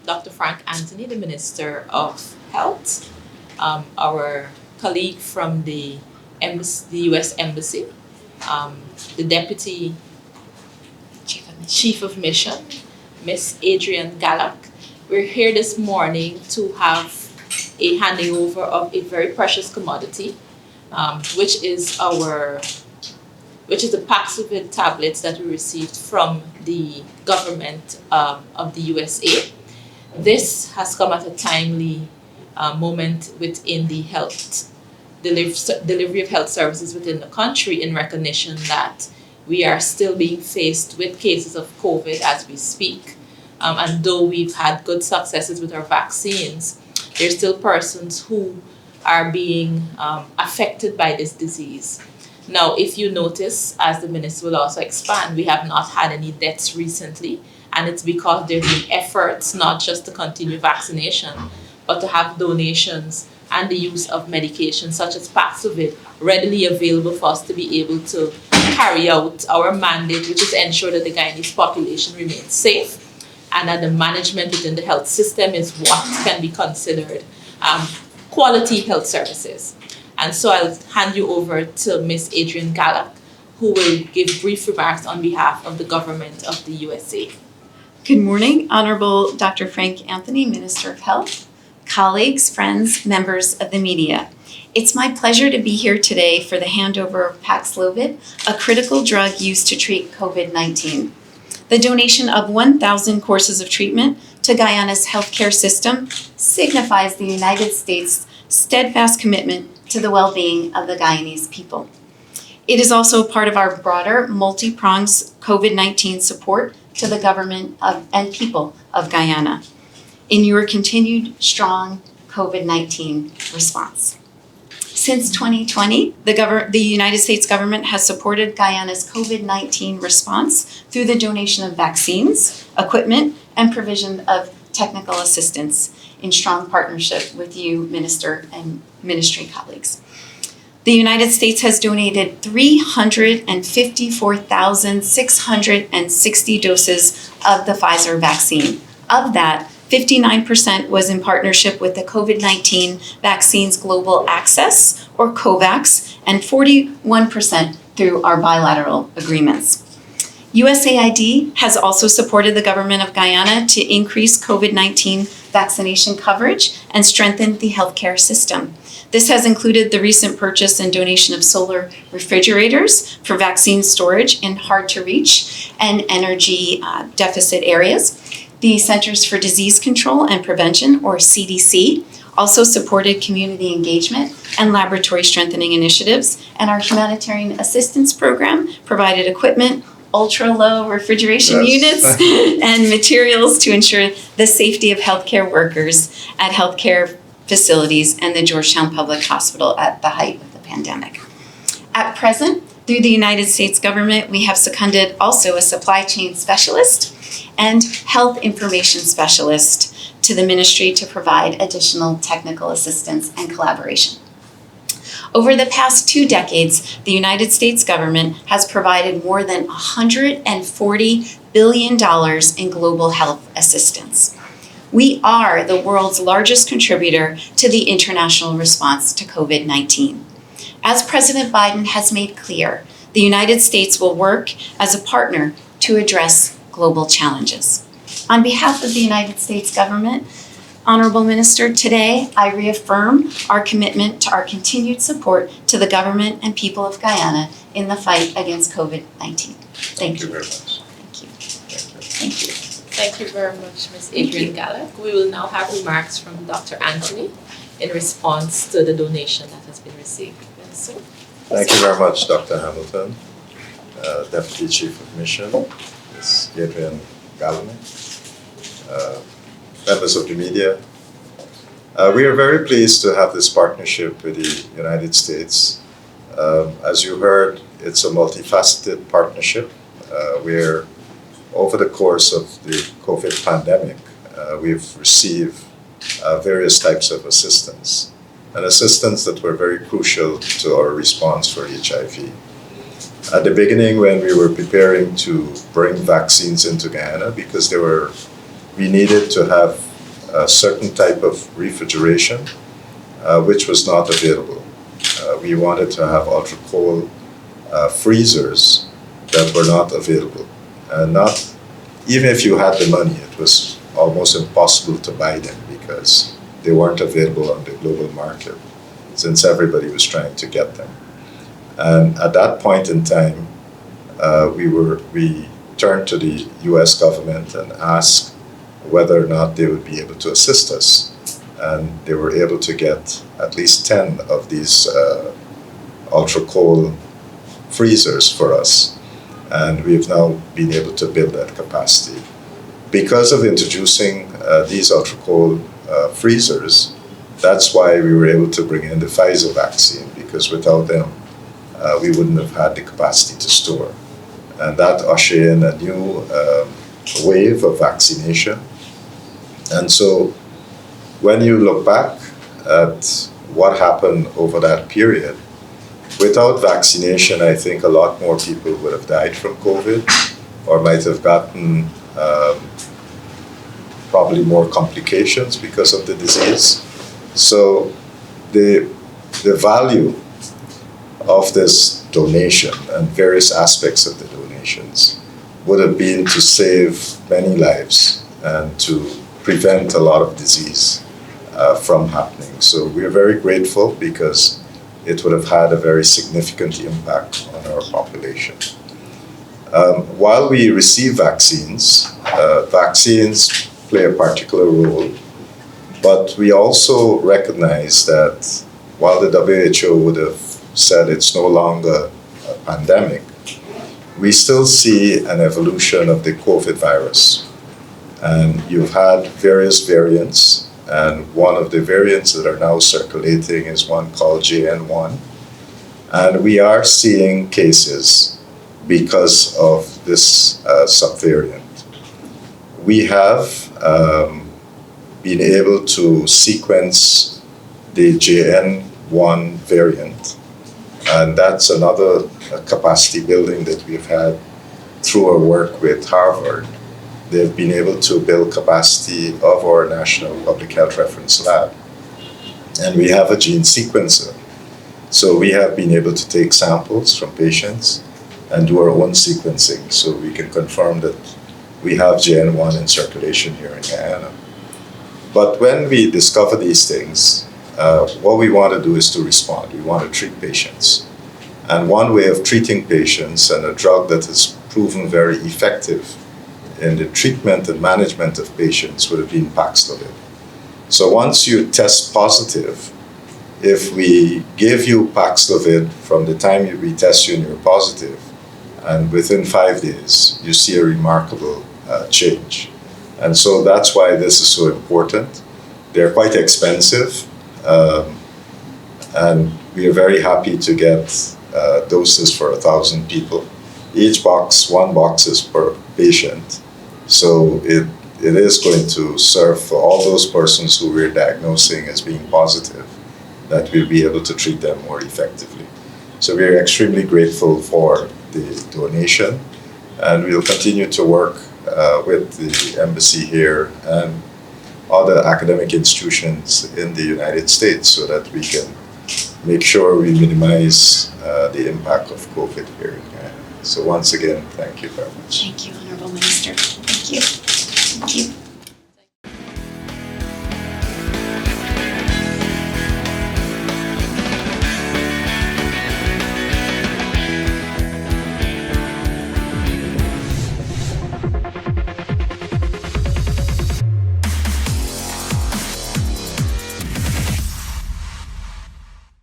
Dr. Frank Anthony, the Minister of Health, our colleague from the U.S. Embassy, the Deputy Chief of Mission, Miss Adrien Galla. We're here this morning to have a handing over of a very precious commodity, which is the Paxlovid tablets that we received from the government of the USA. This has come at a timely moment within the health delivery of health services within the country, in recognition that we are still being faced with cases of COVID as we speak. And though we've had good successes with our vaccines, there's still persons who are being affected by this disease. Now, if you notice, as the Minister will also expand, we have not had any deaths recently, and it's because there have been efforts not just to continue vaccination, but to have donations and the use of medications such as Paxlovid readily available for us to be able to carry out our mandate, which is to ensure that the Guyanese population remains safe and that the management within the health system is what can be considered quality health services. And so I'll hand you over to Ms. Adrien Galla, who will give brief remarks on behalf of the government of the USA. Good morning, Honorable Dr. Frank Anthony, Minister of Health, colleagues, friends, members of the media. It's my pleasure to be here today for the handover of Paxlovid, a critical drug used to treat COVID-19. The donation of 1,000 courses of treatment to Guyana's healthcare system signifies the United States' steadfast commitment to the well-being of the Guyanese people. It is also part of our broader multi-pronged COVID-19 support to the government and people of Guyana in your continued strong COVID-19 response. Since 2020, the United States government has supported Guyana's COVID-19 response through the donation of vaccines, equipment, and provision of technical assistance in strong partnership with you, Minister and Ministry colleagues. The United States has donated 354,660 doses of the Pfizer vaccine. Of that, 59% was in partnership with the COVID-19 Vaccines Global Access, or COVAX, and 41% through our bilateral agreements. USAID has also supported the government of Guyana to increase COVID-19 vaccination coverage and strengthen the healthcare system. This has included the recent purchase and donation of solar refrigerators for vaccine storage in hard-to-reach and energy deficit areas. The Centers for Disease Control and Prevention, or CDC, also supported community engagement and laboratory strengthening initiatives, and our humanitarian assistance program provided equipment, ultra-low refrigeration units, and materials to ensure the safety of healthcare workers at healthcare facilities and the Georgetown Public Hospital at the height of the pandemic. At present, through the United States government, we have seconded also a supply chain specialist and health information specialist to the ministry to provide additional technical assistance and collaboration. Over the past 2 decades, the United States government has provided more than $140 billion in global health assistance. We are the world's largest contributor to the international response to COVID-19. As President Biden has made clear, the United States will work as a partner to address global challenges. On behalf of the United States government, Honorable Minister, today I reaffirm our commitment to our continued support to the government and people of Guyana in the fight against COVID-19. Thank you very much. Thank you. Thank you. Thank you very much, Ms. Adrien Galla. We will now have remarks from Dr. Anthony in response to the donation that has been received. Thank you very much, Dr. Hamilton, Deputy Chief of Mission, Ms. Adrien Galanek, members of the media. We are very pleased to have this partnership with the United States. As you heard, it's a multifaceted partnership where over the course of the COVID pandemic, we've received various types of assistance, and assistance that were very crucial to our response for HIV. At the beginning, when we were preparing to bring vaccines into Guyana, because we needed to have a certain type of refrigeration which was not available. We wanted to have ultra-cold freezers that were not available. And not, even if you had the money, it was almost impossible to buy them because they weren't available on the global market, since everybody was trying to get them. And at that point in time, we turned to the US government and asked whether or not they would be able to assist us. And they were able to get at least 10 of these ultra-cold freezers for us. And we've now been able to build that capacity. Because of introducing these ultra-cold freezers, that's why we were able to bring in the Pfizer vaccine, because without them, we wouldn't have had the capacity to store. And that ushered in a new wave of vaccination. And so when you look back at what happened over that period, without vaccination, I think a lot more people would have died from COVID or might have gotten probably more complications because of the disease. So the value of this donation and various aspects of the donations would have been to save many lives and to prevent a lot of disease from happening. So we're very grateful because it would have had a very significant impact on our population. While we receive vaccines, vaccines play a particular role, but we also recognize that while the WHO would have said it's no longer a pandemic, we still see an evolution of the COVID virus. And you've had various variants, and one of the variants that are now circulating is one called JN1. And we are seeing cases because of this subvariant. We have been able to sequence the JN1 variant, and that's another capacity building that we've had through our work with Harvard. They've been able to build capacity of our National Public Health Reference Lab. And we have a gene sequencer. So we have been able to take samples from patients and do our own sequencing so we can confirm that we have JN1 in circulation here in Guyana. But when we discover these things, what we want to do is to respond. We want to treat patients. And one way of treating patients, and a drug that has proven very effective in the treatment and management of patients, would have been Paxlovid. So once you test positive, if we give you Paxlovid from the time we test you and you're positive, and within 5 days, you see a remarkable change. And so that's why this is so important. They're quite expensive, and we are very happy to get doses for 1,000 people. Each box, 1 box is per patient. So it is going to serve for all those persons who we're diagnosing as being positive, that we'll be able to treat them more effectively. So we're extremely grateful for the donation, and we'll continue to work with the embassy here and other academic institutions in the United States so that we can make sure we minimize the impact of COVID here in Guyana. So once again, thank you very much. Thank you, Honorable Minister. Thank you. Thank you.